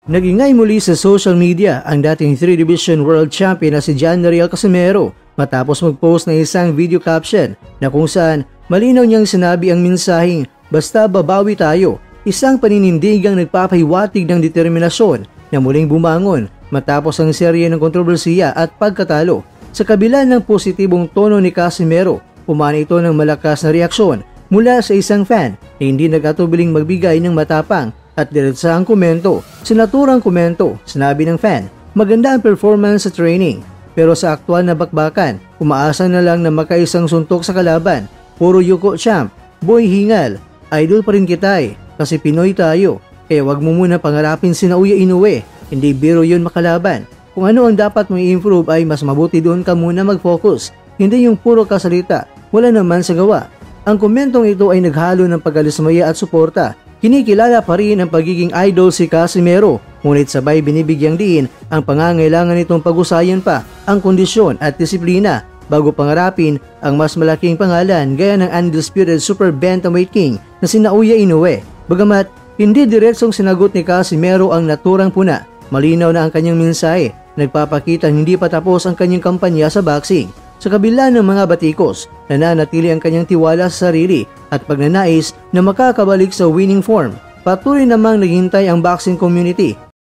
Nagingay muli sa social media ang dating 3 Division World Champion na si John Riel Casimero matapos mag-post ng isang video caption na kung saan malinaw niyang sinabi ang mensaheng basta babawi tayo, isang paninindigang nagpapahiwatig ng determinasyon na muling bumangon matapos ang serye ng kontrobersiya at pagkatalo. Sa kabila ng positibong tono ni Casimero, umana ito ng malakas na reaksyon mula sa isang fan na hindi nag-atubiling magbigay ng matapang at diretsahang komento. Sa naturang komento, sinabi ng fan, maganda ang performance sa training, pero sa aktwal na bakbakan, umaasa na lang na makaisang suntok sa kalaban. Puro yuko champ, boy hingal, idol pa rin kita kasi Pinoy tayo, kaya wag mo muna pangarapin si Naoya Inoue, hindi biro yun makalaban. Kung ano ang dapat mong i-improve ay mas mabuti doon ka muna mag-focus, hindi yung puro kasalita, wala naman sa gawa. Ang komentong ito ay naghalo ng pag-alismaya at suporta. Kinikilala pa rin ang pagiging idol si Casimero, ngunit sabay binibigyang diin ang pangangailangan nitong pag-usayan pa ang kondisyon at disiplina bago pangarapin ang mas malaking pangalan gaya ng undisputed super bantamweight king na si Naoya Inoue. Bagamat hindi diretsong sinagot ni Casimero ang naturang puna, malinaw na ang kanyang mensahe, nagpapakita hindi pa tapos ang kanyang kampanya sa boxing. Sa kabila ng mga batikos, nananatili ang kanyang tiwala sa sarili at pagnanais na makakabalik sa winning form. Patuloy namang naghintay ang boxing community